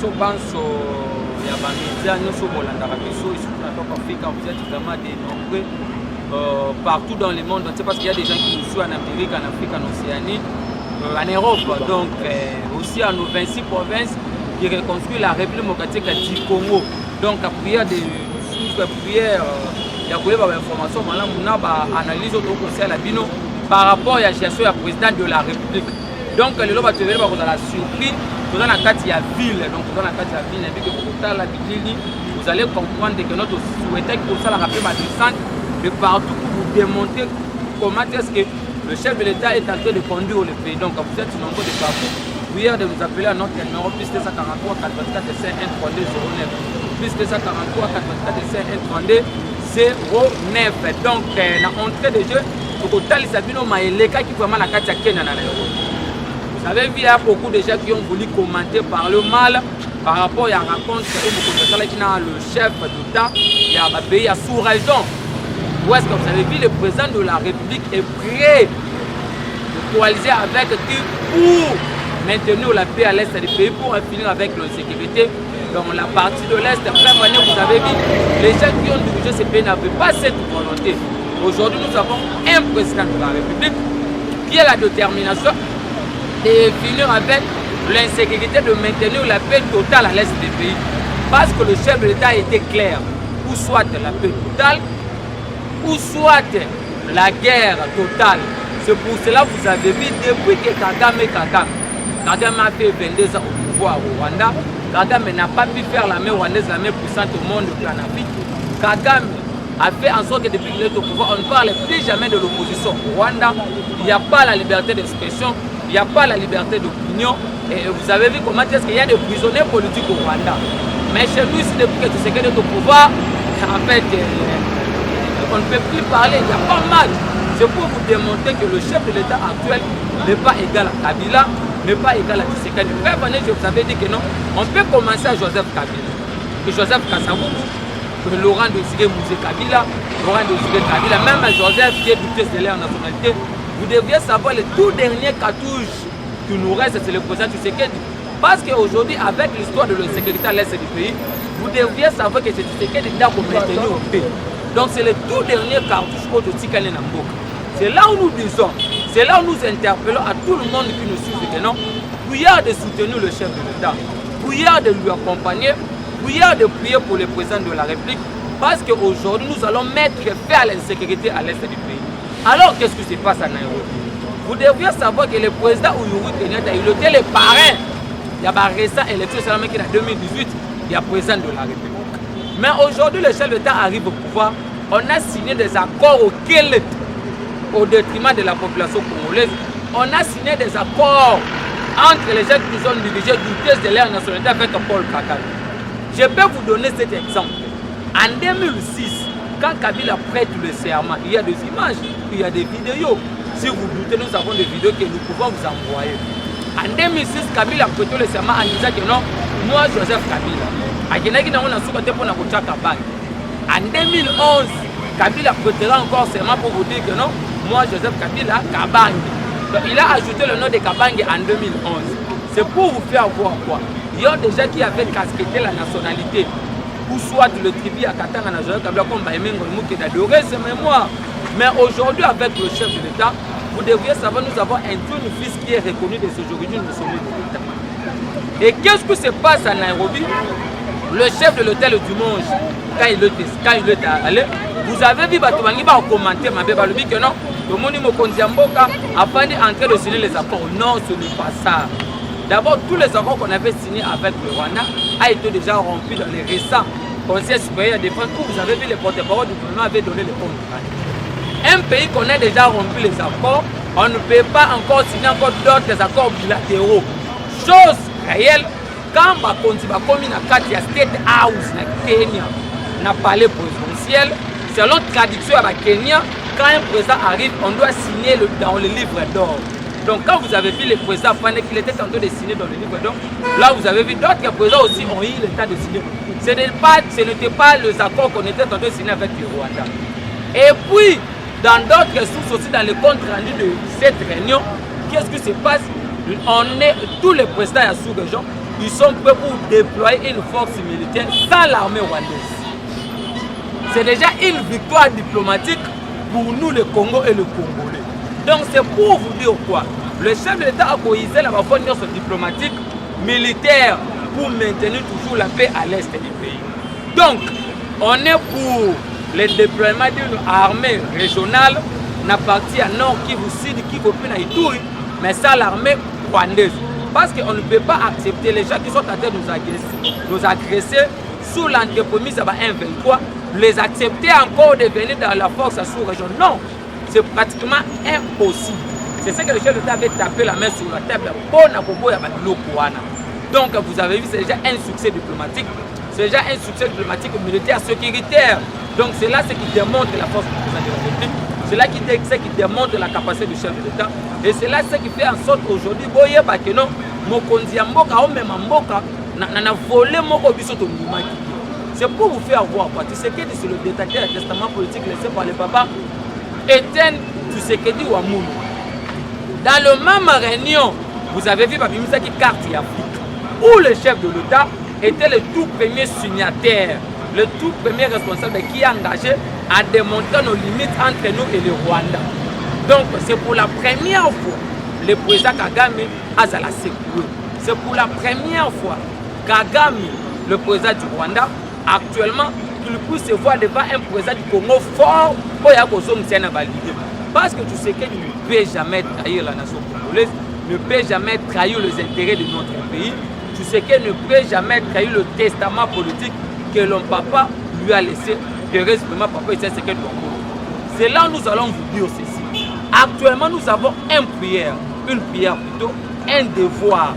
biso banso ya bamédia nyonso bolandaka biso et surtout na top Africa, vous êtes vraiment des nombreux partout dans le monde entier, parce qu'il y a des gens qui nous suivent en Amérique, en Afrique, en Océanie, en Europe, donc aussi en nos 26 provinces qui reconstruisent la République démocratique du Congo. Donc la prière de prière, il y a des informations, analyse au conseil à la bino par rapport à la gestion du président de la République. Donc les gens vont la surprise, vous avez la carte de la ville, donc vous avez la carte de la ville, et puis vous allez comprendre que notre souhaitait que ça la rappelle ma descente de partout pour vous démontrer comment est-ce que le chef de l'État est en train de conduire le pays. Donc vous êtes nombreux de partout. Prière de vous appeler à notre numéro plus 243 84 51 32 09. Plus 243 84 51 32 09. Donc dans l'entrée de jeu, au total, il s'agit de cas qui vraiment la carte à Kenya. Vous avez vu, il y a beaucoup de gens qui ont voulu commenter par le mal par rapport à la rencontre qui a le chef d'État, il y a un pays à sous-raison. Où est-ce que vous avez vu le président de la République est prêt de coaliser avec qui pour maintenir la paix à l'est du pays, pour finir avec l'insécurité dans la partie de l'est. Après, vous avez vu, les gens qui ont dirigé ce pays n'avaient pas cette volonté. Aujourd'hui, nous avons un président de la République qui a la détermination de finir avec l'insécurité, de maintenir la paix totale à l'est du pays. Parce que le chef de l'État était clair, ou soit la paix totale, ou soit la guerre totale. C'est pour cela que vous avez vu, depuis que Kagame a fait 22 ans au pouvoir au Rwanda, Kagame n'a pas pu faire la main rwandaise, la main puissante au monde en Afrique. Kagame a fait en sorte que depuis qu'il est au pouvoir, on ne parle plus jamais de l'opposition au Rwanda. Il n'y a pas la liberté d'expression, il n'y a pas la liberté d'opinion. Et vous avez vu comment est-ce qu'il y a des prisonniers politiques au Rwanda. Mais chez nous, ici, depuis que Tshisekedi est au pouvoir, en fait, on ne peut plus parler, il y a pas mal. C'est pour vous démontrer que le chef de l'État actuel n'est pas égal à Kabila, n'est pas égal à Tshisekedi. Je vous avais dit que non, on peut commencer à Joseph Kabila, que Joseph Kasavubu, que Laurent Désiré Mouzé Kabila, Laurent Désiré Kabila, même à Joseph qui est douteuse de leur nationalité. Vous devriez savoir le tout dernier cartouche qui nous reste, c'est le président Tshisekedi. Parce qu'aujourd'hui, avec l'histoire de l'insécurité à l'est du pays, vous devriez savoir que c'est Tshisekedi qui a maintenu au pays. Donc c'est le tout dernier cartouche au Tikane Namboka. C'est là où nous disons, c'est là où nous interpellons à tout le monde qui nous suit que non, prière de soutenir le chef de l'État, prière de lui accompagner, prière de prier pour le président de la République, parce qu'aujourd'hui nous allons mettre fin à l'insécurité à l'est du pays. Alors qu'est-ce qui se passe à Nairobi? Vous devriez savoir que le président Uhuru Kenyatta, il était le parrain. Il y a une récente élection, c'est la même qui en 2018, il y a président de la République. Mais aujourd'hui, le chef de l'État arrive au pouvoir. On a signé des accords au détriment de la population congolaise. On a signé des accords entre les gens qui sont dirigés douteuses de leur nationalité avec Paul Kagame. Je peux vous donner cet exemple. En 2006, quand Kabila prête le serment, il y a des images, il y a des vidéos. Si vous doutez, nous avons des vidéos que nous pouvons vous envoyer. En 2006, Kabila a prêté le serment en disant que non, moi, Joseph Kabila. En 2011, Kabila prêtera encore serment pour vous dire que non, moi Joseph Kabila, Kabange. Donc il a ajouté le nom de Kabange en 2011. C'est pour vous faire voir quoi. Il y a des gens qui avaient casquetté la nationalité, ou soit le tribu à Katanga National Kabila comme Baemengo qui d'adorer ses mémoires. Mais aujourd'hui, avec le chef de l'État, vous devriez savoir, nous avons un fils qui est reconnu de ses origines de sommet de l'État. Et qu'est-ce qui se passe à Nairobi? Le chef de l'hôtel du Monge, quand il est allé, vous avez vu Batobangi va commenter, ma bébé, que non, le monde Mokondiamboka afin d'entrer de signer les accords. Non, ce n'est pas ça. D'abord, tous les accords qu'on avait signés avec le Rwanda a été déjà remplis dans les récents conseils supérieurs de défense où vous avez vu les porte-parole du gouvernement avaient donné les comptes. Un pays qu'on a déjà rempli les accords, on ne peut pas encore signer encore d'autres accords bilatéraux. Chose réelle, quand Bakonzi va commis dans la State House na Kenya, na palais présidentiel, selon la tradition à Kenya, quand un président arrive, on doit signer dans le livre d'or. Donc quand vous avez vu le président Fane qu'il était en train de signer dans le livre d'or, là vous avez vu d'autres présidents aussi ont eu le temps de signer. Ce n'était pas les accords qu'on était en train de signer avec le Rwanda. Et puis, dans d'autres sources aussi, dans le compte rendu de cette réunion, qu'est-ce qui se passe? Tous les présidents à sous-région ils sont prêts pour déployer une force militaire sans l'armée rwandaise. C'est déjà une victoire diplomatique pour nous, le Congo et le Congolais. Donc c'est pour vous dire quoi? Le chef de l'État a coïsé la force diplomatique, militaire, pour maintenir toujours la paix à l'est du pays. Donc, on est pour le déploiement d'une armée régionale, na partie à Nord Kivu, Sud Kivu, Ituri, mais sans l'armée rwandaise. Parce qu'on ne peut pas accepter les gens qui sont en train de nous agresser sous l'entrepremise de M23, les accepter encore de venir dans la force sous-région. Non, c'est pratiquement impossible. C'est ce que le chef de l'État avait tapé la main sur la table. Donc vous avez vu, c'est déjà un succès diplomatique. C'est déjà un succès diplomatique, militaire, sécuritaire. Donc c'est là ce qui démontre la force du président de la République. C'est là qui démontre la capacité du chef de l'État. Et c'est là ce qui fait en sorte aujourd'hui, c'est pour vous faire voir quoi. Tshisekedi, c'est le détecteur du testament politique laissé par le papa Etienne Tshisekedi Wamulu. Dans le même réunion, vous avez vu Babimisa qui carte Afrique, où le chef de l'État était le tout premier signataire, le tout premier responsable qui a engagé à démontrer nos limites entre nous et le Rwanda. Donc c'est pour la première fois le président Kagame a la sécurité. C'est pour la première fois Kagame, le président du Rwanda, actuellement, qu'il puisse se voir devant un président du Congo fort pour y avoir validé. Parce que tu sais qu'il ne peut jamais trahir la nation congolaise, ne peut jamais trahir les intérêts de notre pays. Tu sais qu'il ne peut jamais trahir le testament politique que l'homme papa lui a laissé. Heureusement, papa, il sait ce qu'il doit faire. C'est là où nous allons vous dire ceci. Actuellement, nous avons une prière plutôt, un devoir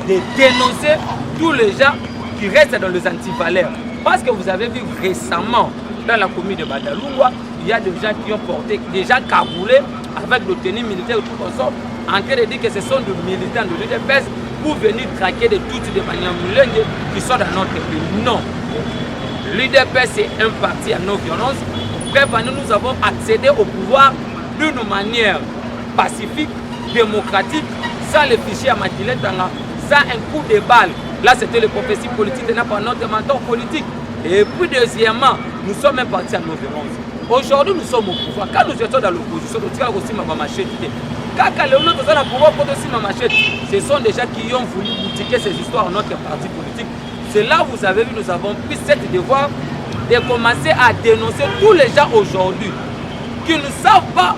de dénoncer tous les gens qui restent dans les antivaleurs. Parce que vous avez vu récemment, dans la commune de Badalungwa, il y a des gens qui ont porté, des gens cagoulés avec le tenue militaire et tout comme ça, en train de dire que ce sont des militants de l'UDPS pour venir traquer de toutes les manières qui sont dans notre pays. Non. L'UDPS est un parti à non-violence. Nous avons accédé au pouvoir d'une manière pacifique, démocratique, sans les fichiers à Matilé, sans un coup de balle. Là, c'était les prophéties politiques de notre mentor politique. Et puis, deuxièmement, nous sommes un parti à non-violence. Aujourd'hui, nous sommes au pouvoir. Quand nous étions dans l'opposition, nous tirons aussi ma machette. Quand Léonard est dans le pouvoir, ma machette, ce sont des gens qui ont voulu boutiquer ces histoires à notre parti politique. C'est là où vous avez vu, nous avons pris cette devoir de commencer à dénoncer tous les gens aujourd'hui qui ne savent pas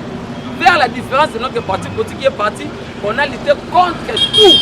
faire la différence de notre parti politique qui est parti. On a lutté contre tout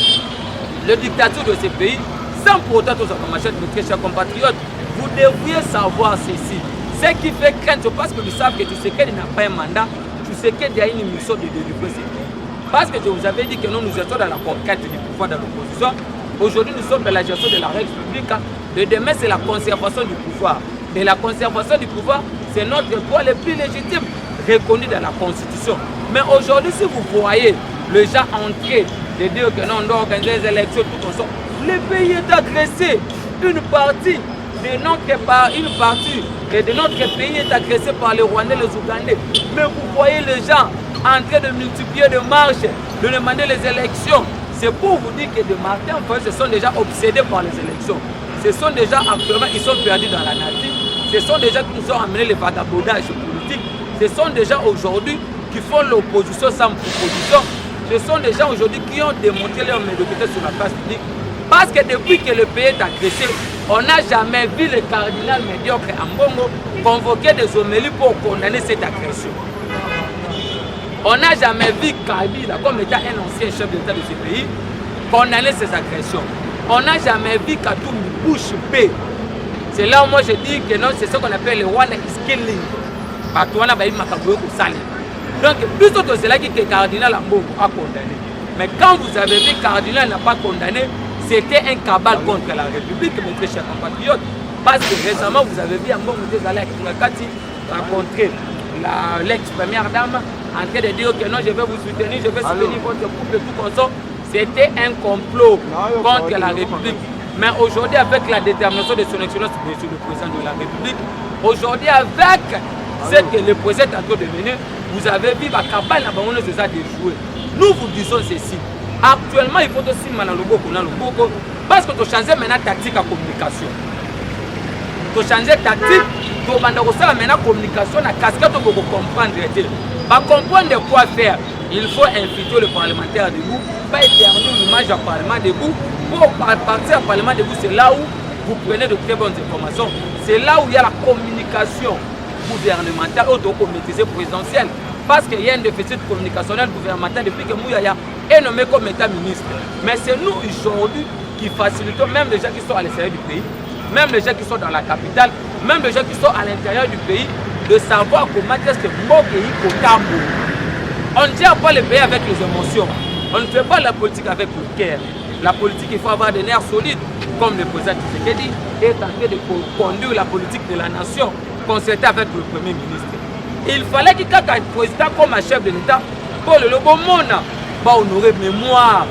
le dictature de ces pays, sans pour autant tous en machette, mes chers compatriotes. Vous devriez savoir ceci. Ce qui fait crainte, parce que vous savez que Tshisekedi n'a pas un mandat, Tshisekedi a une mission de délivrer ces pays. Parce que je vous avais dit que nous étions dans la conquête du pouvoir dans l'opposition. Aujourd'hui, nous sommes dans la gestion de la règle publique. Et demain, c'est la conservation du pouvoir. Et la conservation du pouvoir, c'est notre droit le plus légitime, reconnu dans la Constitution. Mais aujourd'hui, si vous voyez les gens entrer, de dire que non, on doit organiser des élections, tout comme ça, le pays est agressé. Une partie de notre pays est agressée par les Rwandais et les Ougandais. Mais vous voyez les gens en train de multiplier des marches, de demander les élections. C'est pour vous dire que de Martin Fayulu se sont déjà obsédés par les élections. Ce sont des gens actuellement, ils sont perdus dans la nature. Ce sont des gens qui nous ont amené les vagabondages politiques. Ce sont des gens aujourd'hui qui font l'opposition sans proposition. Ce sont des gens aujourd'hui qui ont démontré leur médiocrité sur la place publique. Parce que depuis que le pays est agressé, on n'a jamais vu le cardinal médiocre Ambongo convoquer des homélies pour condamner cette agression. On n'a jamais vu Kabila, comme étant un ancien chef d'État de ce pays, condamner ces agressions. On n'a jamais vu Katumbi bouche bée. C'est là où moi je dis que non, c'est ce qu'on appelle le Rwanda is killing. Donc, plus que c'est là que le cardinal Ambongo a condamné. Mais quand vous avez vu que le cardinal n'a pas condamné, c'était un cabal contre la République, mes très chers compatriotes. Parce que récemment, vous avez vu Ambongo rencontrer l'ex-première dame en train de dire que non, je vais vous soutenir, je vais soutenir votre couple, tout comme ça. C'était un complot contre la République. Mais aujourd'hui, avec la détermination de son excellence, monsieur le président de la République, aujourd'hui, avec ce que le président est en train de mener, vous avez vu la cabane là-bas, on les a déjoués. Nous vous disons ceci. Actuellement, il faut aussi Parce que tu changes maintenant tactique à communication. Tu changes tactique, tu vas maintenant communication, la casquette pour comprendre. Pour comprendre quoi faire, il faut infiltrer le parlementaire debout, pas éternuer l'image du Parlement debout. Pour partir au Parlement debout, c'est là où vous prenez de très bonnes informations. C'est là où il y a la communication gouvernementale, automatisée présidentielle. Parce qu'il y a un déficit communicationnel gouvernemental depuis que Mouyaya est nommé comme État ministre. Mais c'est nous aujourd'hui qui facilitons, même les gens qui sont à l'extérieur du pays, même les gens qui sont dans la capitale, même les gens qui sont à l'intérieur du pays, de savoir comment est-ce que mon pays Kotambo. On ne tient pas le pays avec les émotions. On ne fait pas la politique avec le cœur. La politique, il faut avoir des nerfs solides, comme le président Tshisekedi est en train de conduire la politique de la nation, concertée avec le Premier ministre. Il fallait qu'il y ait un président comme un chef de l'État pour le Lobomona, pour honorer mémoire.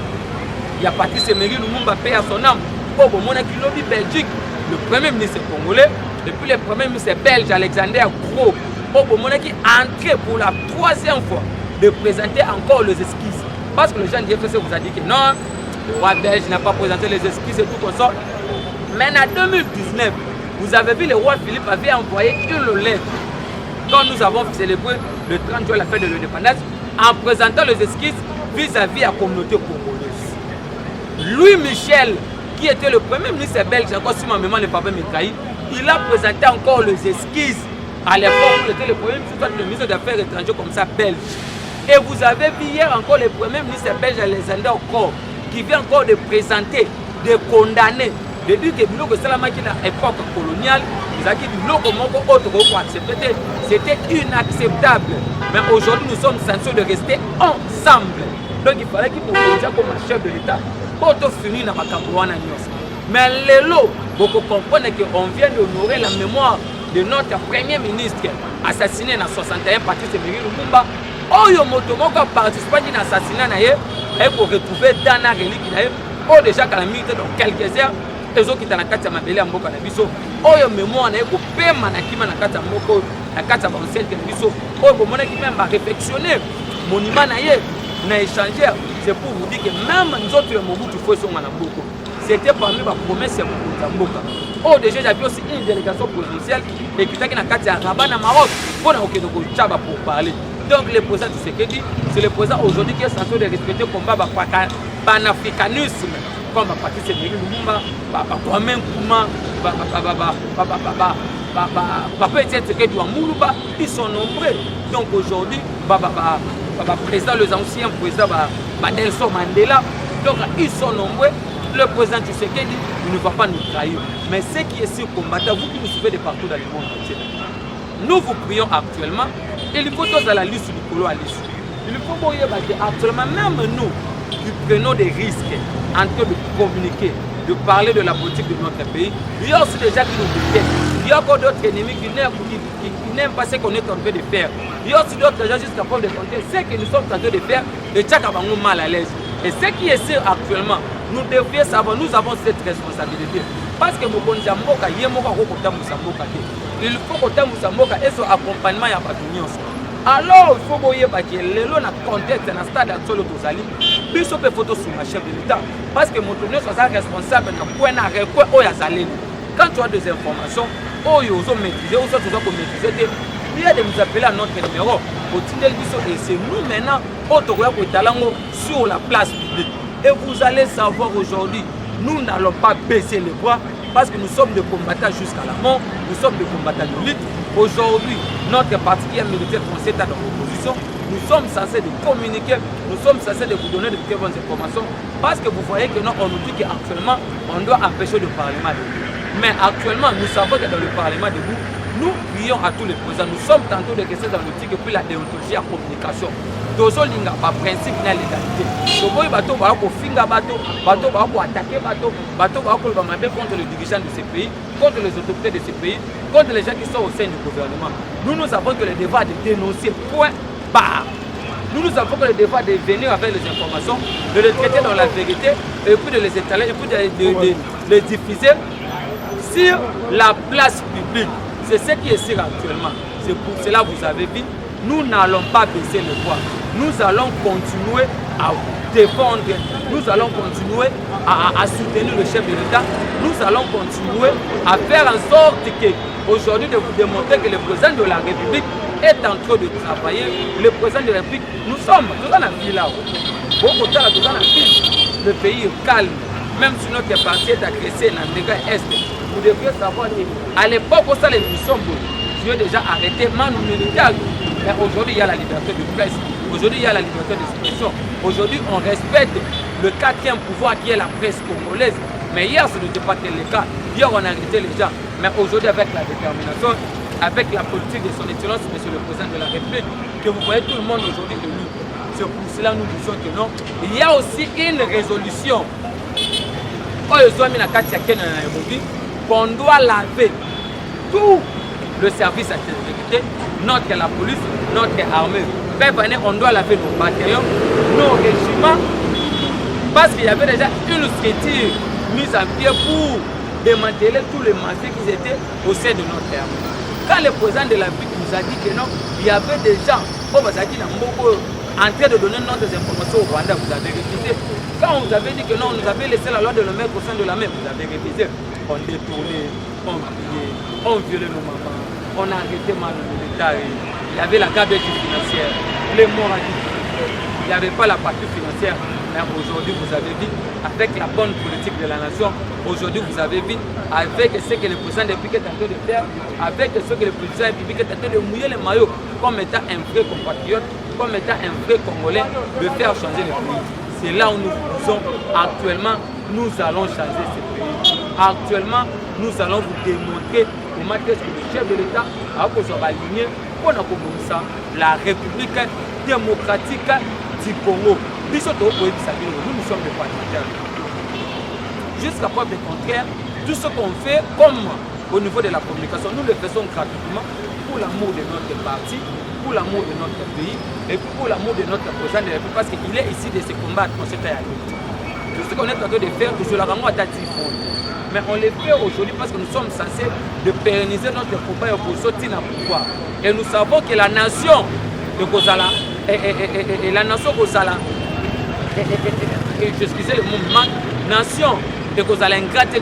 Il y a Patrice Emery Lumumba, paix à son âme, pour Bomona qui lobby Belgique, le Premier ministre congolais, et puis le Premier ministre belge Alexander Gros, pour Bomona qui est entré pour la 3e fois de présenter encore les esquisses. Parce que le gens du FSC vous a dit que non, le roi belge n'a pas présenté les esquisses et tout comme ça. Mais en 2019, vous avez vu le roi Philippe avait envoyé une lettre quand nous avons célébré le 30 juin la fête de l'indépendance en présentant les esquisses vis-à-vis de la communauté congolaise. Louis Michel, qui était le premier ministre belge, encore si ma mémoire n'est pas bien métraillée, il a présenté encore les esquisses à l'époque où il était le premier ministre, le ministre des Affaires étrangères comme ça, belge. Et vous avez vu hier encore le premier ministre belge Alexander Okor qui vient encore de présenter, de condamner, de dire que Biloko Salamaki à l'époque coloniale, vous avez dit Biloko Moko autre pour accepter, c'était inacceptable. Mais aujourd'hui nous sommes censés de rester ensemble. Donc il fallait qu'il nous comme un chef de l'État pour finir dans ma campagne. Mais les lots, vous comprenez qu'on vient d'honorer la mémoire de notre premier ministre assassiné en 61 Patrice Emery Lumumba. Oyo moto moko participé à l'assassinat et pour retrouver dans la relique ou déjà qu'à la minute dans quelques heures les autres qui sont dans la carte mabele ya mboka na biso oyo mémoire na ko pema na kima na carte moko na carte ba ancien biso oyo bomona ki même ba réflexionner monument na ye na échanger. C'est pour vous dire que même nous autres le Mobutu faut son na mboko c'était parmi les promesses de Mboka. Oh, déjà, j'avais aussi une délégation présidentielle et qui était dans la carte de Rabat, au Maroc, pour parler. Donc, le président Tshisekedi, c'est le président aujourd'hui qui est censé respecter le combat panafricanisme, comme Patrice Emery Lumumba, Kwame Nkrumah, Papa Etienne Tshisekedi Ouamoulouba, ils sont nombreux. Donc, aujourd'hui, président, les anciens présidents, Nelson Mandela, donc ils sont nombreux. Le président Tshisekedi ne va pas nous trahir. Mais ce qui est sur combattant, vous qui nous suivez de partout dans le monde entier, nous vous prions actuellement, il faut tous à la liste du colo à liste. Il faut actuellement, même nous qui prenons des risques en train de communiquer, de parler de la politique de notre pays, il y a aussi des gens qui nous détestent. Il y a encore d'autres ennemis qui n'aiment pas ce qu'on est en train de faire. Il y a aussi d'autres gens jusqu'à prendre de compter ce que nous sommes en train de faire et chaque nous mal à l'aise. Et ce qui est sûr actuellement, nous devrions savoir, nous avons cette responsabilité. Parce que il faut que et son accompagnement à alors il faut que les lois dans le contexte dans le stade actuel de il faut photo sur la chef de l'État. Parce que mon soit responsable quand tu as des informations, il y a de nous appeler à notre numéro. Et c'est nous maintenant sur la place publique. Et vous allez savoir aujourd'hui, nous n'allons pas baisser les bras parce que nous sommes des combattants jusqu'à la mort, nous sommes des combattants de lutte. Aujourd'hui, notre parti qui est militaire français dans l'opposition, nous sommes censés de communiquer, nous sommes censés de vous donner de très bonnes informations parce que vous voyez que non, on nous dit qu'actuellement, on doit empêcher le Parlement de vous. Mais actuellement, nous savons que dans le Parlement de vous, nous prions à tous les présidents. Nous sommes tantôt de rester dans l'optique et puis la déontologie à communication. Dozo linga par principe na légalité. Soboy bateau va ko finga bateau va ko attaquer bateau va ko mabe contre les dirigeants de ce pays, contre les autorités de ce pays, contre les gens qui sont au sein du gouvernement. Nous avons que le devoir de dénoncer point barre. Nous avons que le devoir de venir avec les informations, de les traiter dans la vérité et puis de les étaler et puis de les diffuser sur la place publique. C'est ce qui est sûr actuellement. C'est pour cela que vous avez vu, nous n'allons pas baisser le poids. Nous allons continuer à défendre, nous allons continuer à soutenir le chef de l'État, nous allons continuer à faire en sorte que aujourd'hui de vous démontrer que le président de la République est en train de travailler. Le président de la République, nous sommes dans la ville là. Le pays est calme, même si notre parti est agressé dans le Est. Vous devriez savoir qu'à l'époque où ça les missions, Dieu déjà arrêté Manu militaire. Mais aujourd'hui il y a la liberté de presse, aujourd'hui il y a la liberté d'expression. Aujourd'hui on respecte le quatrième pouvoir qui est la presse congolaise. Mais hier ce n'était pas tel le cas. Hier on a arrêté les gens. Mais aujourd'hui avec la détermination, avec la politique de son excellence, monsieur le président de la République, que vous voyez tout le monde aujourd'hui de nous. C'est pour cela nous disons que non. Il y a aussi une résolution qu'on doit laver tout le service à sécurité, notre la police, notre armée. On doit laver nos bataillons, nos régiments, parce qu'il y avait déjà une structure mise en pied pour démanteler tous les mafieux qui étaient au sein de notre armée. Quand le président de la République nous a dit que non, il y avait des gens en train de donner notre informations au Rwanda, vous avez refusé. Quand on vous avait dit que non, on nous avait laissé la loi de le mettre au sein de la mer, vous avez refusé. On détournait, on pillait, on violait nos mamans, on a arrêté mal militaire. Il y avait la gabelle financière, les morts à il n'y avait pas la partie financière. Mais aujourd'hui, vous avez vu, avec la bonne politique de la nation, aujourd'hui, vous avez vu, avec ce que le président de la République est en train de faire, avec ce que le président de la République est en train de mouiller les maillots, comme étant un vrai compatriote, comme étant un vrai Congolais, de faire changer le pays. C'est là où nous disons, actuellement, nous allons changer ce pays. Actuellement, nous allons vous démontrer comment est-ce que le chef de l'État a aligné pour la République démocratique du Congo. Nous sommes des partenaires. Jusqu'à preuve du contraire, tout ce qu'on fait, comme au niveau de la communication, nous le faisons gratuitement pour l'amour de notre parti, pour l'amour de notre pays et pour l'amour de notre président de la République, parce qu'il est ici de se combattre dans cette année. Tout ce qu'on est en train de faire, je la rends à Tatifon. Mais on le fait aujourd'hui parce que nous sommes censés de pérenniser notre combat pour sortir dans le pouvoir. Et nous savons que la nation de Kozala et la nation Kozala, excusez le mot, nation de Kozala ingrate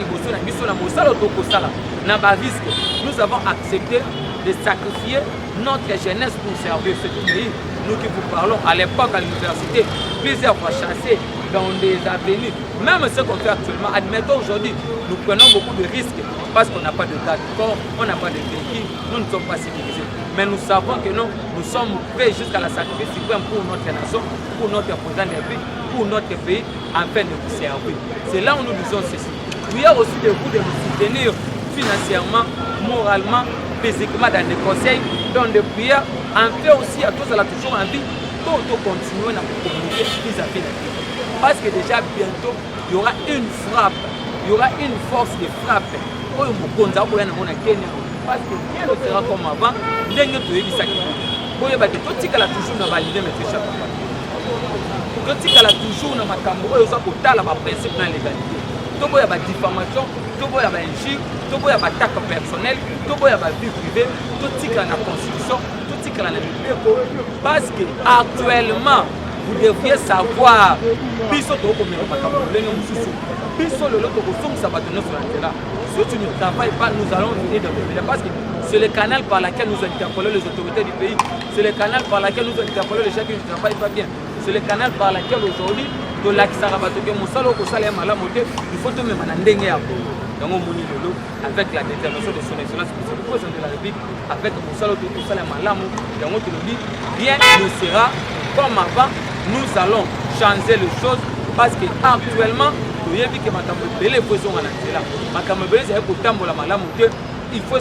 nous avons accepté de sacrifier notre jeunesse pour servir ce pays. Nous qui vous parlons à l'époque à l'université, plusieurs fois chassés dans des avenues. Même ce qu'on fait actuellement, admettons aujourd'hui, nous prenons beaucoup de risques parce qu'on n'a pas de garde corps, on n'a pas de véhicule, nous ne sommes pas civilisés. Mais nous savons que non, nous sommes prêts jusqu'à la sacrifice suprême pour notre nation, pour notre président de la République, pour notre pays, afin de vous servir. C'est là où nous disons ceci. Il y a aussi de vous de nous soutenir financièrement, moralement, physiquement dans des conseils, dans des prières, en fait aussi à tous, elle a toujours envie de continuer à communiquer vis-à-vis de la vie. Parce que déjà bientôt, il y aura une frappe, il y aura une force de frappe. Parce que rien ne sera comme avant, dès que tu es dit ça. Tout ce qui est toujours dans la ligne, mais tu tout ce qui est toujours dans ma caméra, il y a un principe dans la légalité. Tout il y a la diffamation, tout il y a l'injure, tout il y a l'attaque personnelle, tout il y a la vie privée, tout ce qui est dans la constitution, tout ce qui est dans la Bible. Parce que actuellement, vous devriez savoir, si tu ne travailles pas, nous allons venir de revenir. Parce que c'est le canal par lequel nous interpellons les autorités du pays. C'est le canal par lequel nous interpellons les gens qui ne travaillent pas bien. C'est le canal par lequel aujourd'hui, de l'Axarabatoke, Moussalo, Kosale, Malamote, il faut tout même en endenguer à vous. Avec la détermination de son excellence, le président de la République, avec Moussalo, Kosale, Malamou, rien ne sera comme avant. Nous allons changer les choses parce qu'actuellement, il faut que il faut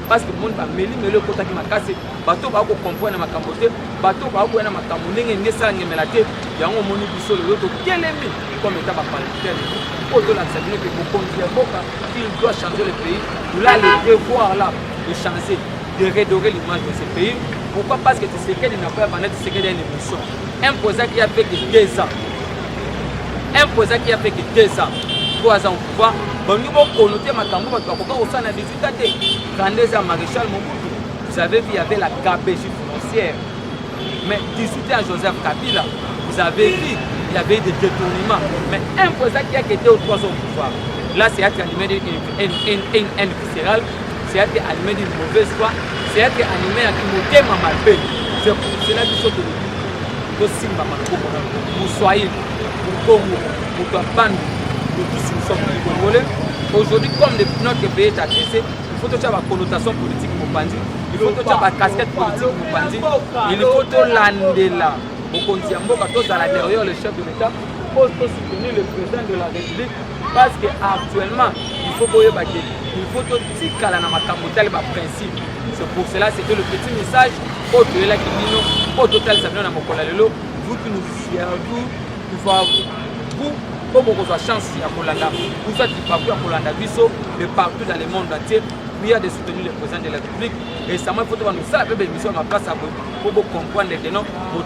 parce que le monde va mêler le côté qui m'a cassé. Bateau va comprendre ma cambote, bateau va avoir ma cambote, et ne s'en est malaté. Il y a un moni du sol, l'autre, quel est comme état parlementaire. Pour de la salle, que vous conduisez il doit changer le pays. Nous allons le devoir là de changer, de redorer l'image de ce pays. Pourquoi? Parce que tu sais qu'il n'a pas de ce qu'il y a une émission. Un président qui a fait que 2 ans. Un président qui a fait que 2 ans, 3 ans au pouvoir, vous savez qu'il y avait la gabégie financière. Mais 18 ans Joseph Kabila, vous avez vu, il y avait des détournements. Mais un président qui a été aux 3 ans au pouvoir, là, c'est être animé d'une haine viscérale, c'est être animé d'une mauvaise foi, c'est être animé à qui m'a mal fait. C'est pour cela qu'il faut que Simba vous soyez, pour Congo, pour Kabandou, pour tous nous sommes congolais. Aujourd'hui, comme notre pays est agressé, il faut que tu aies la connotation politique pour Bandi, il faut que tu aies la casquette politique pour Bandi, il faut que l'andela, au Kontiambo, tous à l'intérieur, le chef de l'État, pour soutenir le président de la République, parce qu'actuellement, il faut que tu aies un principe. C'est pour cela, c'était le petit message, pour que la Guinée, pour total Samuel Namokolalelo, vous qui nous servez, vous, comme vous avez chance à Kolanda, vous êtes partout à Kolanda, mais partout dans le monde entier, il y a de soutenir le président de la République. Et ça m'a fait nous ça, la émission à ma place pour comprendre que non, nous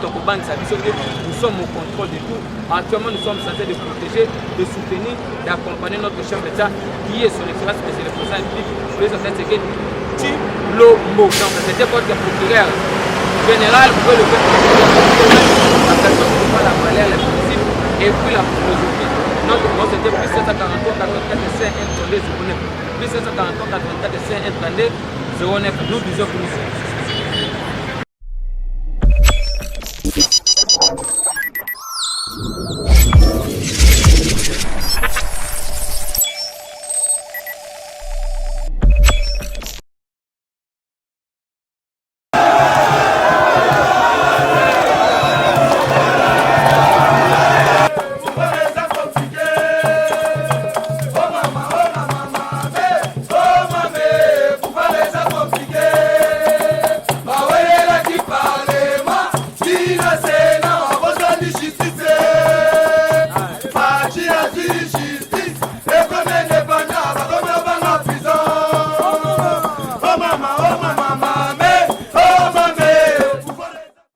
sommes au contrôle de tout. Actuellement, nous sommes censés de protéger, de soutenir, d'accompagner notre chef d'État qui est son excellence, mais c'est le président de la République. C'est que Lomo, donc c'était votre procureur général, vous pouvez le faire la personne qui voit la valeur, les principes et puis la philosophie. Notre nom c'était plus 743 84 5 1 09. Plus 743 84 5 1 09. Nous disons que nous sommes